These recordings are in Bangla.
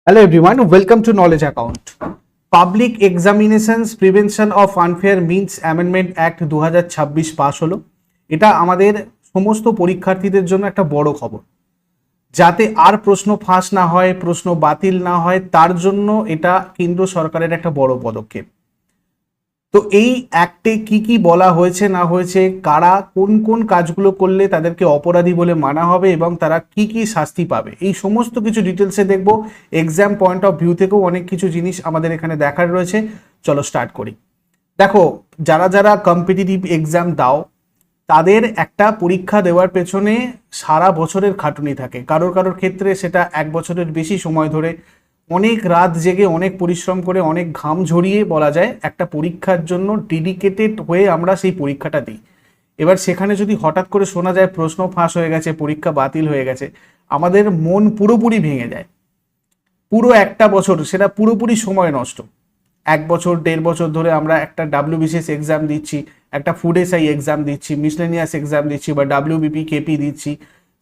Hello everyone, welcome to Knowledge Account. Public Examinations Prevention of Unfair Means Amendment Act 2026 pass হলো। এটা আমাদের সমস্ত পরীক্ষার্থীদের জন্য একটা বড় খবর। যাতে আর প্রশ্ন ফাঁস না হয়, প্রশ্ন বাতিল না হয়, তার জন্য এটা কেন্দ্র সরকারের একটা বড় পদক্ষেপ। তো এই অ্যাক্টে কি কি বলা হয়েছে না হয়েছে, কারা কোন কোন কাজগুলো করলে তাদেরকে অপরাধী বলে মানা হবে এবং তারা কি কি শাস্তি পাবে, এই সমস্ত কিছু ডিটেলসে দেখব। এক্সাম পয়েন্ট অফ ভিউ থেকেও অনেক কিছু জিনিস আমাদের এখানে দেখার রয়েছে। চলো স্টার্ট করি। দেখো, যারা যারা কম্পিটিটিভ এক্সাম দাও তাদের একটা পরীক্ষা দেওয়ার পেছনে সারা বছরের খাটুনি থাকে। কারোর কারোর ক্ষেত্রে সেটা এক বছরের বেশি সময় ধরে অনেক রাত জেগে অনেক পরিশ্রম করে অনেক ঘাম ঝরিয়ে বলা যায় একটা পরীক্ষার জন্য ডেডিকেটেড হয়ে আমরা সেই পরীক্ষাটা দিই। এবার সেখানে যদি হঠাৎ করে শোনা যায় প্রশ্ন ফাঁস হয়ে গেছে, পরীক্ষা বাতিল হয়ে গেছে, আমাদের মন পুরোপুরি ভেঙে যায়। পুরো একটা বছর, সেটা পুরোপুরি সময় নষ্ট। এক বছর দেড় বছর ধরে আমরা একটা WBCS এক্সাম দিচ্ছি, একটা ফুড এসআই এক্সাম দিচ্ছি, মিসলেনিয়াস এক্সাম দিচ্ছি বা WBP KP দিচ্ছি।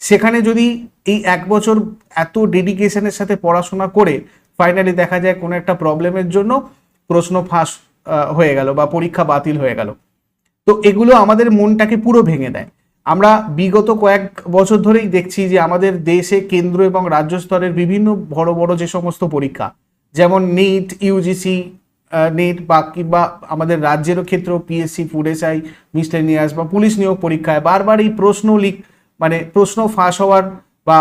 সেখানে যদি এই এক বছর এত ডেডিকেশনের সাথে পড়াশোনা করে ফাইনালি দেখা যায় কোনো একটা প্রবলেমের জন্য প্রশ্ন ফাঁস হয়ে গেল বা পরীক্ষা বাতিল হয়ে গেল, তো এগুলো আমাদের মনটাকে পুরো ভেঙে দেয়। আমরা বিগত কয়েক বছর ধরেই দেখছি যে আমাদের দেশে কেন্দ্র এবং রাজ্য স্তরের বিভিন্ন বড় বড় যে সমস্ত পরীক্ষা, যেমন নিট, ইউজিসি নেট বা কিংবা আমাদের রাজ্যেরও ক্ষেত্রেও PSC, ফুড এসআই, মিসলেনিয়াস বা পুলিশ নিয়োগ পরীক্ষায় বারবার এই প্রশ্ন প্রশ্ন ফাঁস হওয়ার বা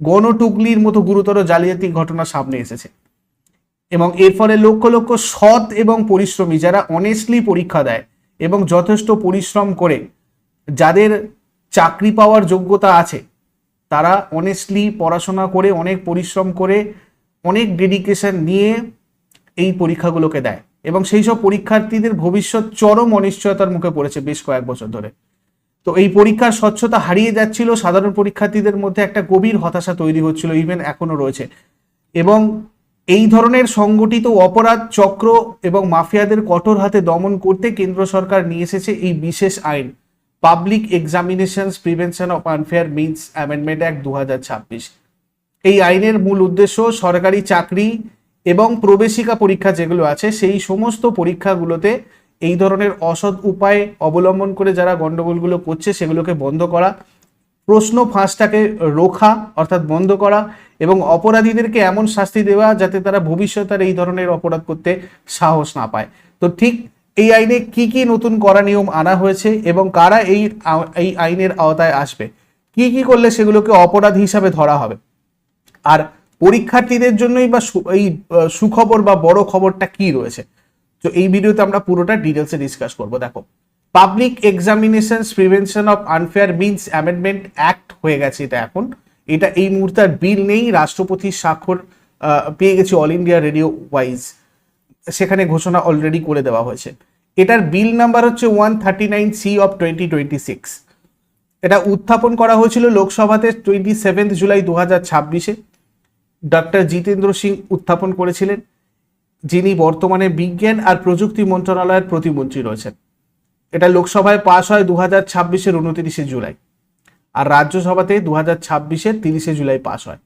গণটুকলির মতো গুরুতর জালিয়াতি ঘটনা সামনে এসেছে। এবং এর ফলে লক্ষ লক্ষ সৎ এবং পরিশ্রমী যারা অনেস্টলি পরীক্ষা দেয় এবং যথেষ্ট পরিশ্রম করে যাদের চাকরি পাওয়ার যোগ্যতা আছে, তারা অনেস্টলি পড়াশোনা করে অনেক পরিশ্রম করে অনেক ডেডিকেশন নিয়ে এই পরীক্ষাগুলোকে দেয় এবং সেই সব পরীক্ষার্থীদের ভবিষ্যৎ চরম অনিশ্চয়তার মুখে পড়েছে বেশ কয়েক বছর ধরে। তো এই পরীক্ষার স্বচ্ছতা হারিয়ে যাচ্ছিল, সাধারণ পরীক্ষার্থীদের মধ্যে একটা গভীর হতাশা তৈরি হচ্ছিল, ইভেন এখনো রয়েছে। এবং এই ধরনের সংগঠিত অপরাধ চক্র এবং মাফিয়াদের কঠোর হাতে দমন করতে কেন্দ্র সরকার নিয়ে এসেছে এই বিশেষ আইন, public examinations prevention of unfair means amendment act 2026। এই আইনের মূল উদ্দেশ্য সরকারি চাকরি এবং প্রবেশিকা পরীক্ষা যেগুলো আছে সেই সমস্ত পরীক্ষাগুলোতে এই ধরনের অসৎ উপায় অবলম্বন করে যারা গন্ডগোলগুলো করছে সেগুলোকে বন্ধ করা, প্রশ্ন ফাঁসটাকে রোখা অর্থাৎ বন্ধ করা এবং অপরাধীদেরকে এমন শাস্তি দেওয়া যাতে তারা ভবিষ্যতে আর এই ধরনের অপরাধ করতে সাহস না পায়। তো ঠিক এই আইনে কি কি নতুন করা নিয়ম আনা হয়েছে এবং কারা এই আইনের আওতায় আসবে, কি কি করলে সেগুলোকে অপরাধ হিসাবে ধরা হবে, আর পরীক্ষার্থীদের জন্যই বা এই সুখবর বা বড় খবরটা কি রয়েছে, তো এই ভিডিওতে আমরা পুরোটা ডিটেলসে ডিসকাস করবো। দেখো, public examinations prevention of unfair means amendment act হয়ে গেছে এটা এখন। এটা এই মুহূর্তে বিল নেই, রাষ্ট্রপতির স্বাক্ষর পেয়ে গেছে অল ইন্ডিয়া রেডিও ওয়াইজ, সেখানে ঘোষণা অলরেডি করে দেওয়া হয়েছে। এটার বিল নাম্বার হচ্ছে 139C অফ 2026। এটা উত্থাপন করা হয়েছিল লোকসভাতে 27 জুলাই 2026-এ। ডক্টর জিতেন্দ্র সিং উত্থাপন করেছিলেন, যিনি বর্তমানে বিজ্ঞান আর প্রযুক্তি মন্ত্রণালয়ের প্রতিমন্ত্রী রয়েছেন। এটা লোকসভায় পাশ হয় 2026-এর 29 জুলাই আর রাজ্যসভাতে 2026-এর 30 জুলাই পাশ হয়।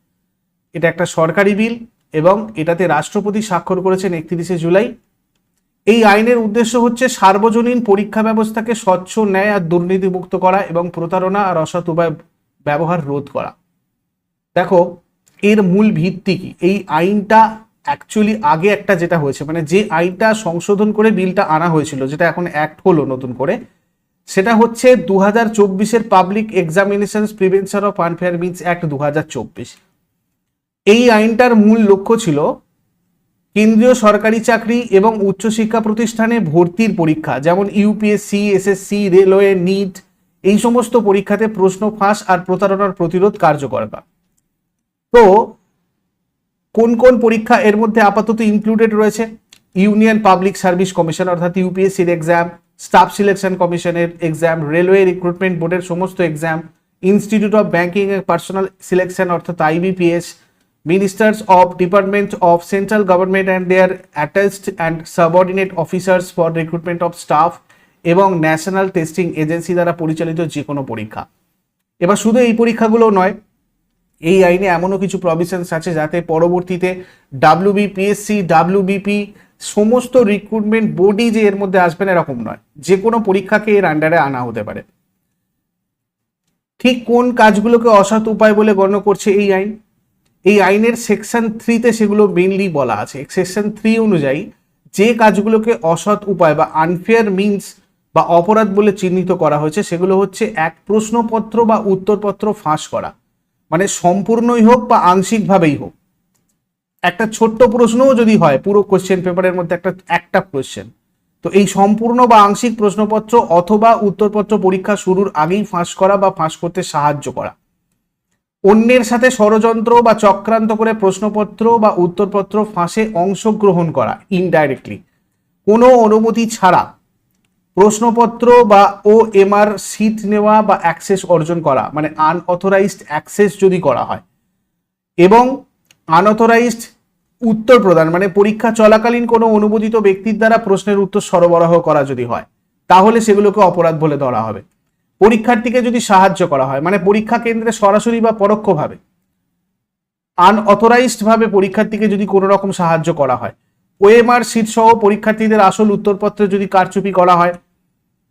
এটা একটা সরকারি বিল এবং এটাতে রাষ্ট্রপতি স্বাক্ষর করেছেন 31 জুলাই। এই আইনের উদ্দেশ্য হচ্ছে সার্বজনীন পরীক্ষা ব্যবস্থাকে স্বচ্ছ, ন্যায় আর দুর্নীতিমুক্ত করা এবং প্রতারণা আর অসৎ উপায় ব্যবহার রোধ করা। দেখো, এর মূল ভিত্তি কি? এই আইনটা অ্যাকচুয়ালি আগে একটা যেটা হয়েছে, যে আইনটা সংশোধন করে বিলটা আনা হয়েছিল, যেটা এখন অ্যাক্ট হলো নতুন করে, সেটা হচ্ছে 2024-এর public examinations prevention of unfair means act 2024। এই আইনটার মূল লক্ষ্য ছিল কেন্দ্রীয় সরকারি চাকরি এবং উচ্চশিক্ষা প্রতিষ্ঠানে ভর্তির পরীক্ষা, যেমন UPSC, SSC, রেলওয়ে, নিট, এই সমস্ত পরীক্ষাতে প্রশ্ন ফাঁস আর প্রতারণার প্রতিরোধ কার্যকর করা। তো কোন কোন পরীক্ষা এর মধ্যে আপাতত ইনক্লুডেড রয়েছে? ইউনিয়ন পাবলিক সার্ভিস কমিশন অর্থাৎ UPSC-র এক্সাম, স্টাফ সিলেকশন কমিশনের এক্সাম, রেলওয়ে রিক্রুটমেন্ট বোর্ডের সমস্ত exam, institute of banking and personnel selection অর্থাৎ IBPS, ministers of department of central government and their attached and subordinate officers for recruitment of staff এবং ন্যাশনাল টেস্টিং এজেন্সি দ্বারা পরিচালিত যে কোনো পরীক্ষা। এবার শুধু এই পরীক্ষাগুলো নয়, এই আইনে এমনও কিছু প্রভিশনস আছে যাতে পরবর্তীতে ডাব্লিউবিপিএসসি, ডাব্লিউবিপি সমস্ত রিক্রুটমেন্ট বডি যে এর মধ্যে আসবে না এরকম নয়, যে কোনো পরীক্ষাকে এর আন্ডারে আনা হতে পারে। ঠিক কোন কাজগুলোকে অসৎ উপায় বলে গণ্য করছে এই আইন? এই আইনের সেকশন 3-তে সেগুলো মেইনলি বলা আছে। সেকশন 3 অনুযায়ী যে কাজগুলোকে অসৎ উপায় বা আনফেয়ার মিনস বা অপরাধ বলে চিহ্নিত করা হয়েছে সেগুলো হচ্ছে এক, প্রশ্নপত্র বা উত্তরপত্র ফাঁস করা, মানে সম্পূর্ণই হোক বা আংশিকভাবেই হোক। একটা ছোট্ট প্রশ্নও যদি হয় পুরো কোশ্চেন পেপারের মধ্যে একটা কোশ্চেন, তো এই সম্পূর্ণ বা আংশিক প্রশ্নপত্র অথবা উত্তরপত্র পরীক্ষা শুরুর আগেই ফাঁস করা বা ফাঁস করতে সাহায্য করা। অন্যের সাথে ষড়যন্ত্র বা চক্রান্ত করে প্রশ্নপত্র বা উত্তরপত্র ফাঁসে অংশগ্রহণ করা ইনডাইরেক্টলি, কোনো অনুমতি ছাড়া প্রশ্নপত্র বা OMR সিট নেওয়া বা অ্যাক্সেস অর্জন করা, মানে আনঅথরাইজড অ্যাক্সেস যদি করা হয়, এবং আনঅথরাইজড উত্তর প্রদান, মানে পরীক্ষা চলাকালীন কোনো অনুমোদিত ব্যক্তির দ্বারা প্রশ্নের উত্তর সরবরাহ করা যদি হয় তাহলে সেগুলোকে অপরাধ বলে ধরা হবে। পরীক্ষার্থীকে যদি সাহায্য করা হয়, মানে পরীক্ষা কেন্দ্রে সরাসরি বা পরোক্ষভাবে আনঅথরাইজড ভাবে পরীক্ষার্থীকে যদি কোনো রকম সাহায্য করা হয়, OMR সিট সহ পরীক্ষার্থীদের আসল উত্তরপত্রে যদি কারচুপি করা হয়,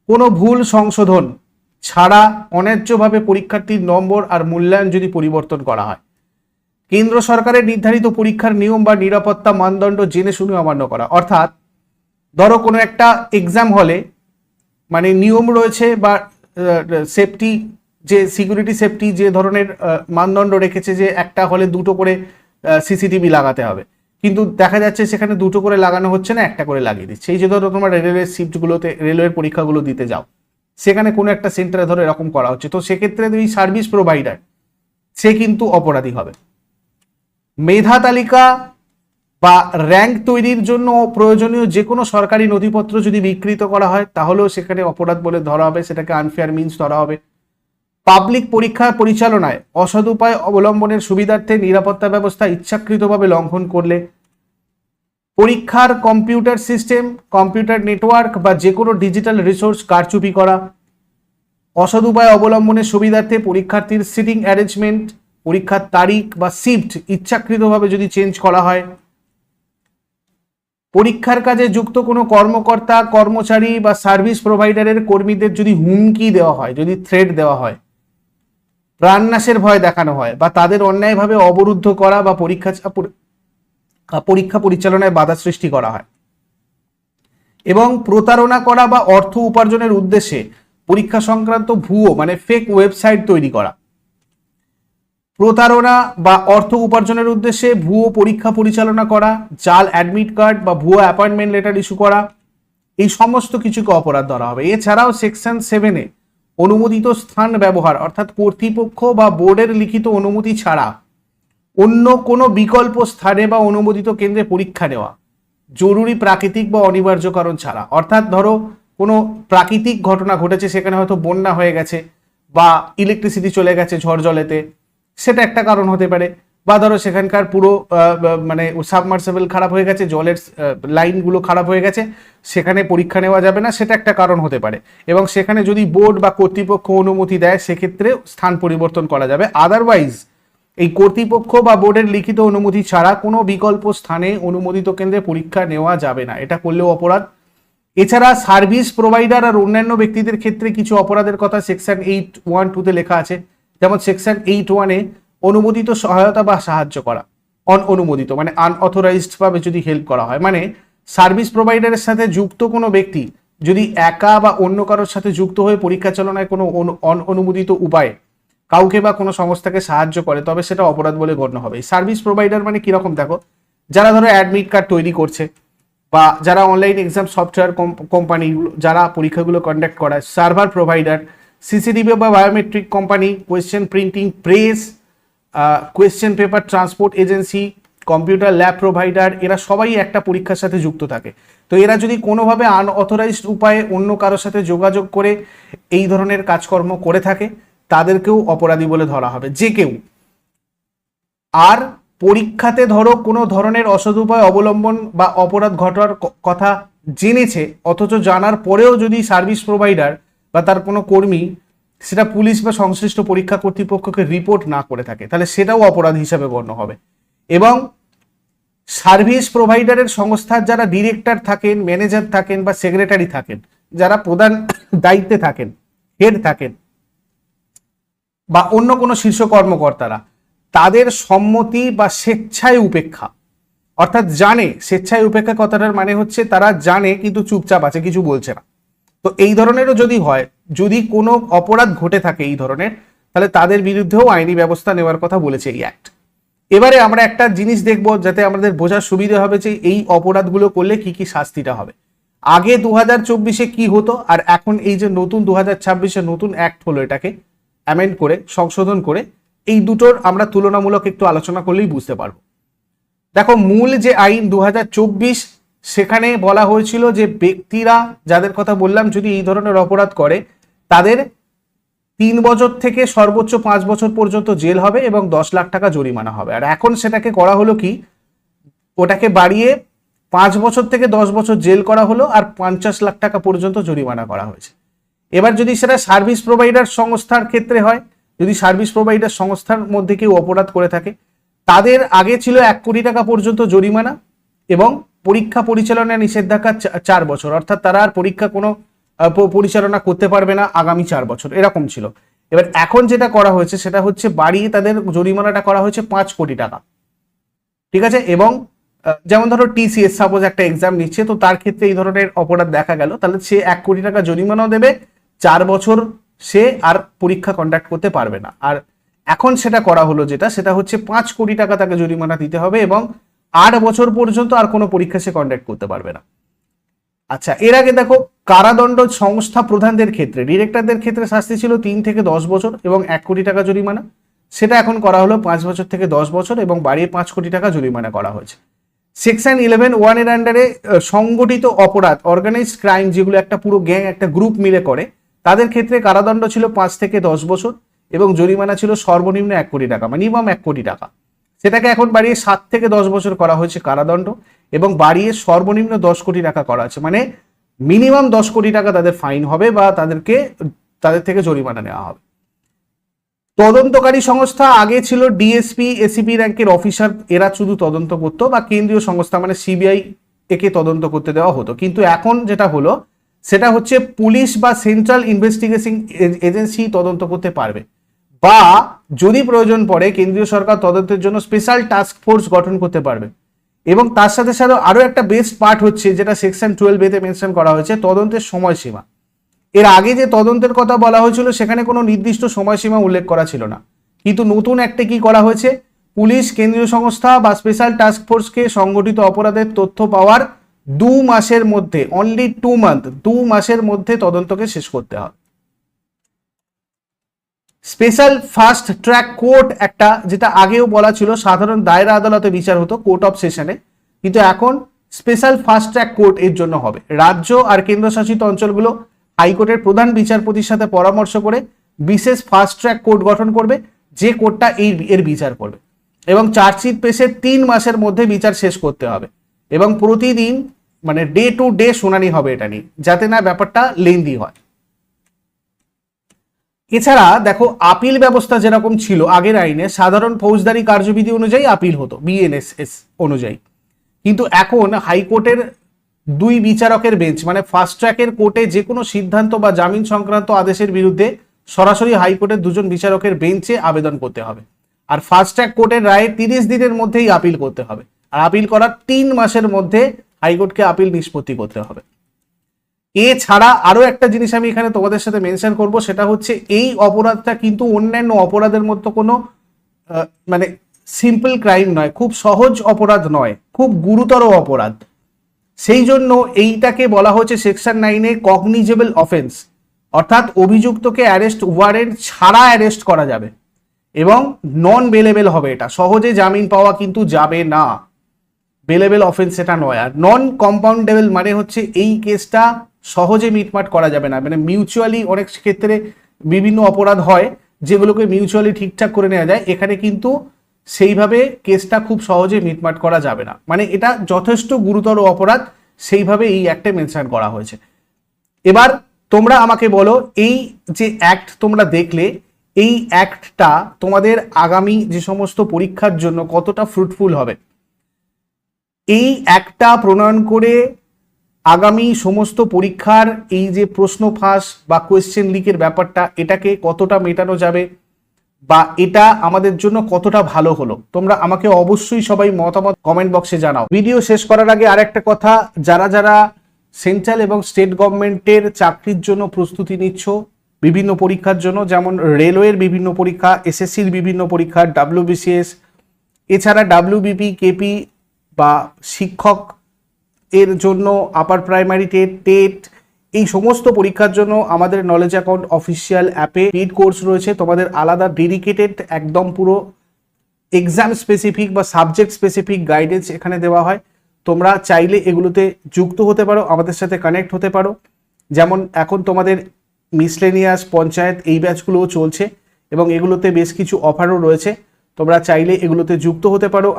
কোনো ভুল সংশোধন ছাড়া অন্যায্যভাবে পরীক্ষার্থীর নম্বর আর মূল্যায়ন যদি পরিবর্তন করা হয়, কেন্দ্র সরকারের নির্ধারিত পরীক্ষার নিয়ম বা নিরাপত্তা মানদণ্ড জেনে শুনে অমান্য করা। অর্থাৎ ধরো কোনো একটা এক্সাম হলে মানে নিয়ম রয়েছে বা সেফটি, যে সিকিউরিটি সেফটি যে ধরনের মানদণ্ড রেখেছে যে একটা হলে 2টো করে সিসিটিভি লাগাতে হবে, কিন্তু দেখা যাচ্ছে সেখানে 2টো করে লাগানো হচ্ছে না, একটা করে লাগিয়ে দিচ্ছে। এই যে ধরো তোমার রেলওয়ের শিফটগুলোতে, রেলওয়ের পরীক্ষাগুলো দিতে যাও, সেখানে কোনো একটা সেন্টারে ধরো এরকম করা হচ্ছে, তো সেক্ষেত্রে ওই সার্ভিস প্রোভাইডার সে কিন্তু অপরাধী হবে। মেধা তালিকা বা র্যাঙ্ক তৈরির জন্য প্রয়োজনীয় যে কোনো সরকারি নথিপত্র যদি বিকৃত করা হয় তাহলেও সেখানে অপরাধ বলে ধরা হবে, সেটাকে আনফেয়ার মিনস ধরা হবে। পাবলিক পরীক্ষা পরিচালনায় অসৎ উপায় অবলম্বনের সুবিধার্থে নিরাপত্তা ব্যবস্থা ইচ্ছাকৃতভাবে লঙ্ঘন করলে, পরীক্ষার কম্পিউটার সিস্টেম, কম্পিউটার নেটওয়ার্ক বা যে কোনো ডিজিটাল রিসোর্স কারচুপি করা, অসৎ উপায় অবলম্বনের সুবিধার্থে পরীক্ষার্থীর সিটিং অ্যারেঞ্জমেন্ট, পরীক্ষার তারিখ বা শিফট ইচ্ছাকৃতভাবে যদি চেঞ্জ করা হয়, পরীক্ষার কাজে যুক্ত কোনো কর্মকর্তা, কর্মচারী বা সার্ভিস প্রোভাইডারের কর্মীদের যদি হুমকি দেওয়া হয়, যদি থ্রেট দেওয়া হয়, প্রাণনাশের ভয় দেখানো হয় বা তাদের অন্যায়ভাবে অবরুদ্ধ করা বা পরীক্ষা পরিচালনায় বাধা সৃষ্টি করা হয়, এবং প্রতারণা করা বা অর্থ উপার্জনের উদ্দেশ্যে পরীক্ষা সংক্রান্ত ভুয়ো মানে ফেক ওয়েবসাইট তৈরি করা, প্রতারণা বা অর্থ উপার্জনের উদ্দেশ্যে ভুয়ো পরীক্ষা পরিচালনা করা, জাল অ্যাডমিট কার্ড বা ভুয়ো অ্যাপয়েন্টমেন্ট লেটার ইস্যু করা, এই সমস্ত কিছুকে অপরাধ ধরা হবে। এছাড়াও সেকশন 7-এ অনুমোদিত স্থান ব্যবহার, অর্থাৎ কর্তৃপক্ষ বা বোর্ডের লিখিত অনুমতি ছাড়া অন্য কোনো বিকল্প স্থানে বা অনুমোদিত কেন্দ্রে পরীক্ষা নেওয়া, জরুরি প্রাকৃতিক বা অনিবার্য কারণ ছাড়া। অর্থাৎ ধরো কোনো প্রাকৃতিক ঘটনা ঘটেছে, সেখানে হয়তো বন্যা হয়ে গেছে বা ইলেকট্রিসিটি চলে গেছে ঝড় জলেতে, সেটা একটা কারণ হতে পারে, বা ধরো সেখানকার পুরো মানে সাবমার্সেবল খারাপ হয়ে গেছে, জলের লাইনগুলো খারাপ হয়ে গেছে, সেখানে পরীক্ষা নেওয়া যাবে না, সেটা একটা কারণ হতে পারে। এবং সেখানে যদি বোর্ড বা কর্তৃপক্ষ অনুমতি দেয় সেক্ষেত্রে স্থান পরিবর্তন করা যাবে। আদারওয়াইজ এই কর্তৃপক্ষ বা বোর্ডের লিখিত অনুমতি ছাড়া কোনো বিকল্প স্থানে অনুমোদিত কেন্দ্রে পরীক্ষা নেওয়া যাবে না, এটা করলেও অপরাধ। এছাড়া সার্ভিস প্রোভাইডার আর অন্যান্য ব্যক্তিদের ক্ষেত্রে কিছু অপরাধের কথা সেকশন 8(1)(2)তে লেখা আছে। যেমন সেকশন 8(1)-এ অনুমোদিত সহায়তা বা সাহায্য করা, অনুমোদিত মানে আনঅথরাইজড ভাবে যদি হেল্প করা হয়, মানে সার্ভিস প্রোভাইডারের সাথে যুক্ত কোনো ব্যক্তি যদি একা বা অন্য কারোর সাথে যুক্ত হয়ে পরীক্ষা চালনায় কোনো অনুমোদিত উপায়ে কাউকে বা কোনো সংস্থাকে সাহায্য করে তবে সেটা অপরাধ বলে গণ্য হবে। সার্ভিস প্রোভাইডার মানে কিরকম দেখো, যারা ধরো অ্যাডমিট কার্ড তৈরি করছে বা যারা অনলাইন এক্সাম সফটওয়্যার কোম্পানিগুলো যারা পরীক্ষাগুলো কন্ডাক্ট করায়, সার্ভার প্রোভাইডার, সিসিটিভি বা biometric company, question printing press, question paper transport agency, computer lab provider, এরা সবাই একটা পরীক্ষার সাথে যুক্ত থাকে। তো এরা যদি কোনোভাবে আনঅথরাইজড উপায়ে অন্য কারোর সাথে যোগাযোগ করে এই ধরনের কাজকর্ম করে থাকে তাদেরকেও অপরাধী বলে ধরা হবে, যে কেউ। আর পরীক্ষাতে ধরো কোনো ধরনের অসৎ উপায় অবলম্বন বা অপরাধ ঘটার কথা জেনেছে, অথচ জানার পরেও যদি সার্ভিস প্রোভাইডার বা তার কোনো কর্মী সেটা পুলিশ বা সংশ্লিষ্ট পরীক্ষা কর্তৃপক্ষকে রিপোর্ট না করে থাকে, তাহলে সেটাও অপরাধ হিসাবে গণ্য হবে। এবং সার্ভিস প্রোভাইডারের সংস্থার যারা ডিরেক্টর থাকেন, ম্যানেজার থাকেন বা সেক্রেটারি থাকেন, যারা প্রধান দায়িত্বে থাকেন, হেড থাকেন বা অন্য কোনো শীর্ষ কর্মকর্তারা, তাদের সম্মতি বা স্বেচ্ছায় উপেক্ষা, অর্থাৎ জানে, স্বেচ্ছায় উপেক্ষা কথাটার মানে হচ্ছে তারা জানে কিন্তু চুপচাপ আছে, কিছু বলছে না। তো এই ধরনেরও যদি হয়, যদি কোনো অপরাধ ঘটে থাকে এই ধরনের, তাহলে তাদের বিরুদ্ধেও আইনি ব্যবস্থা নেওয়ার কথা বলেছে এই অ্যাক্ট। এবারে আমরা একটা জিনিস দেখব যাতে আমাদের বোঝার সুবিধা হবে যে এই অপরাধগুলো করলে কি কি শাস্তিটা হবে। আগে 2024-এ কি হতো আর এখন এই যে নতুন 2026-এ নতুন অ্যাক্ট হলো, এটাকে অ্যামেন্ড করে সংশোধন করে, এই দুটোর আমরা তুলনামূলক একটু আলোচনা করলেই বুঝতে পারবো। দেখো, মূল যে আইন 2024, সেখানে বলা হয়েছিল যে ব্যক্তিরা যাদের কথা বললাম যদি এই ধরনের অপরাধ করে তাদের 3 বছর থেকে সর্বোচ্চ 5 বছর পর্যন্ত জেল হবে এবং 10 লাখ টাকা জরিমানা হবে। আর এখন সেটাকে করা হলো কি, ওটাকে বাড়িয়ে 5 বছর থেকে 10 বছর জেল করা হলো আর 50 লাখ টাকা পর্যন্ত জরিমানা করা হয়েছে। এবার যদি সেটা সার্ভিস প্রোভাইডার সংস্থার ক্ষেত্রে হয়, যদি সার্ভিস প্রোভাইডার সংস্থার মধ্যে কেউ অপরাধ করে থাকে, তাদের আগে ছিল 1 কোটি টাকা পর্যন্ত জরিমানা এবং পরীক্ষা পরিচালনা নিষেধাজ্ঞা 4 বছর, অর্থাৎ তারা আর পরীক্ষা কোনো পরিচালনা করতে পারবে না আগামী 4 বছর, এরকম ছিল। এবার এখন যেটা করা হয়েছে সেটা হচ্ছে বাড়িয়ে তাদের জরিমানাটা করা হয়েছে 5 কোটি টাকা, ঠিক আছে। এবং যেমন ধরো টিসিএস সাপোজ একটা এক্সাম নিচ্ছে, তো তার ক্ষেত্রে এই ধরনের অপরাধ দেখা গেল, তাহলে সে 1 কোটি টাকা জরিমানাও দেবে, 4 বছর সে আর পরীক্ষা কন্ডাক্ট করতে পারবে না। আর এখন সেটা করা হলো যেটা, সেটা হচ্ছে 5 কোটি টাকা তাকে জরিমানা দিতে হবে এবং 8 বছর পর্যন্ত আর কোনো পরীক্ষা সে কন্ডাক্ট করতে পারবে না। আচ্ছা, এর আগে দেখো কারাদণ্ড সংস্থা প্রধানদের ক্ষেত্রে, ডিরেক্টরদের ক্ষেত্রে শাস্তি ছিল 3 থেকে 10 বছর এবং 1 কোটি টাকা জরিমানা, সেটা এখন করা হলো 5 বছর থেকে 10 বছর এবং বাড়িয়ে 5 কোটি টাকা জরিমানা করা হয়েছে। সেকশন 11(1) এর আন্ডারে সংগঠিত অপরাধ, অর্গানাইজড ক্রাইম, যেগুলো একটা পুরো গ্যাং, একটা গ্রুপ মিলে করে, তাদের ক্ষেত্রে কারাদণ্ড ছিল 5 থেকে 10 বছর এবং জরিমানা ছিল সর্বনিম্ন 1 কোটি টাকা, মিনিমাম 1 কোটি টাকা। সেটাকে এখন বাড়িয়ে 7 থেকে 10 বছর করা হয়েছে কারাদণ্ড এবং বাড়িয়ে সর্বনিম্ন 10 কোটি টাকা করা আছে, মানে মিনিমাম 10 কোটি টাকা তাদের ফাইন হবে বা তাদের থেকে জরিমানা নেওয়া হবে। তদন্তকারী সংস্থা আগে ছিল ডিএসপি, এসিপি র্যাঙ্কের অফিসার, এরা শুধু তদন্ত করতো, বা কেন্দ্রীয় সংস্থা মানে সিবিআই একে তদন্ত করতে দেওয়া হতো। কিন্তু এখন যেটা হলো সেটা হচ্ছে পুলিশ বা সেন্ট্রাল ইনভেস্টিগেশন এজেন্সি তদন্ত করতে পারবে, বা যদি প্রয়োজন পড়ে কেন্দ্রীয় সরকার তদন্তের জন্য স্পেশাল টাস্ক ফোর্স গঠন করতে পারবে। এবং তার সাথে সাথে আরো একটা বেস্ট পার্ট হচ্ছে যেটা সেকশন 12(a)তে মেনশন করা হয়েছে, তদন্তের সময়সীমা। এর আগে যে তদন্তের কথা বলা হয়েছিল সেখানে কোনো নির্দিষ্ট সময়সীমা উল্লেখ করা ছিল না, কিন্তু নতুন একটা কি করা হয়েছে, পুলিশ, কেন্দ্রীয় সংস্থা বা স্পেশাল টাস্ক ফোর্সকে সংগঠিত অপরাধের তথ্য পাওয়ার 2 মাসের মধ্যে, অনলি 2 মান্থ, 2 মাসের মধ্যে তদন্তকে শেষ করতে হবে। স্পেশাল ফাস্ট ট্র্যাক কোর্ট একটা, যেটা আগেও বলা ছিল সাধারণ দায়রা আদালতে বিচার হতো কোর্ট অফ সেশনে, কিন্তু এখন স্পেশাল ফাস্ট ট্র্যাক কোর্ট এর জন্য হবে। রাজ্য আর কেন্দ্রশাসিত অঞ্চলগুলো হাইকোর্টের প্রধান বিচারপতির সাথে পরামর্শ করে বিশেষ ফাস্ট ট্র্যাক কোর্ট গঠন করবে, যে কোর্টটা এর বিচার করবে এবং চার্জশিট পেশে 3 মাসের মধ্যে বিচার শেষ করতে হবে এবং প্রতিদিন মানে ডে টু ডে শুনানি হবে এটা নিয়ে, যাতে না ব্যাপারটা লেন্দি হয়। এছাড়া দেখো, আপিল ব্যবস্থা যেরকম ছিল আগের আইনে, সাধারণ ফৌজদারি কার্যবিধি অনুযায়ী আপিল হতো, বিএনএসএস অনুযায়ী, কিন্তু এখন হাইকোর্টের 2 বিচারকের বেঞ্চ মানে ফাস্ট ট্র্যাকের কোর্টে যে কোনো সিদ্ধান্ত বা জামিন সংক্রান্ত আদেশের বিরুদ্ধে সরাসরি হাইকোর্টের 2 জন বিচারকের বেঞ্চে আবেদন করতে হবে। আর ফাস্ট ট্র্যাক কোর্টের রায়ে 30 দিনের মধ্যেই আপিল করতে হবে, আর আপিল করার 3 মাসের মধ্যে হাইকোর্টকে আপিল নিষ্পত্তি করতে হবে। এছাড়া আরো একটা জিনিস আমি এখানে তোমাদের সাথে মেনশন করব, সেটা হচ্ছে এই অপরাধটা কিন্তু অন্যান্য অপরাধের মতো কোনো মানে সিম্পল ক্রাইম নয়, খুব সহজ অপরাধ নয়, খুব গুরুতর অপরাধ। সেই জন্য এইটাকে বলা হচ্ছে সেকশন 9-এ কগনিজেবল অফেন্স, অর্থাৎ অভিযুক্তকে অ্যারেস্ট ওয়ারেন্ট ছাড়া অ্যারেস্ট করা যাবে এবং নন বেলেবেল হবে। এটা সহজে জামিন পাওয়া কিন্তু যাবে না, বেলেবেল অফেন্স এটা নয়। আর নন কম্পাউন্ডেবল মানে হচ্ছে এই কেসটা সহজে মিটমাট করা যাবে না, মানে মিউচুয়ালি অনেক ক্ষেত্রে বিভিন্ন অপরাধ হয় যেগুলোকে মিউচুয়ালি ঠিকঠাক করে নেওয়া যায়, এখানে কিন্তু সেইভাবে কেসটা খুব সহজে মিটমাট করা যাবে না, মানে এটা যথেষ্ট গুরুতর অপরাধ, সেইভাবে এই অ্যাক্টে মেনশন করা হয়েছে। এবার তোমরা আমাকে বলো, এই যে অ্যাক্ট তোমরা দেখলে, এই অ্যাক্টটা তোমাদের আগামী যে সমস্ত পরীক্ষার জন্য কতটা ফ্রুটফুল হবে? এই অ্যাক্টটা প্রণয়ন করে আগামী সমস্ত পরীক্ষার এই যে প্রশ্ন ফাঁস বা কোয়েশ্চেন লিকের ব্যাপারটা, এটাকে কতটা মেটানো যাবে, বা এটা আমাদের জন্য কতটা ভালো হলো? তোমরা আমাকে অবশ্যই সবাই মতামত কমেন্ট বক্সে জানাও। ভিডিও শেষ করার আগে আরেকটা কথা, যারা যারা সেন্ট্রাল এবং স্টেট গভর্নমেন্টের চাকরির জন্য প্রস্তুতি নিচ্ছ, বিভিন্ন পরীক্ষার জন্য, যেমন রেলওয়ের বিভিন্ন পরীক্ষা, এসএসসির বিভিন্ন পরীক্ষা, ডাব্লিউবিসিএস, এছাড়া ডাব্লিউবিপি, কেপি বা শিক্ষক এর জন্য, আপার প্রাইমারি টেট, টেট, এই সমস্ত পরীক্ষার জন্য আমাদের নলেজ অ্যাকাউন্ট অফিসিয়াল অ্যাপে পেইড কোর্স রয়েছে। তোমাদের আলাদা ডেডিকেটেড একদম পুরো এক্সাম স্পেসিফিক বা সাবজেক্ট স্পেসিফিক গাইডেন্স এখানে দেওয়া হয়। তোমরা চাইলে এগুলোতে যুক্ত হতে পারো, আমাদের সাথে কানেক্ট হতে পারো। যেমন এখন তোমাদের মিসলেনিয়াস, পঞ্চায়েত, এই ব্যাচগুলোও চলছে এবং এগুলোতে বেশ কিছু অফারও রয়েছে। তোমরা চাইলে এগুলোতে যুক্ত হতে পারো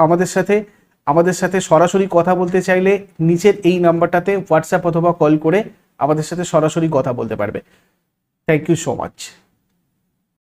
আমাদের সাথে সরাসরি কথা বলতে চাইলে নিচের এই নাম্বারটাতে হোয়াটসঅ্যাপ অথবা কল করে আমাদের সাথে সরাসরি কথা বলতে পারবে। Thank you so much.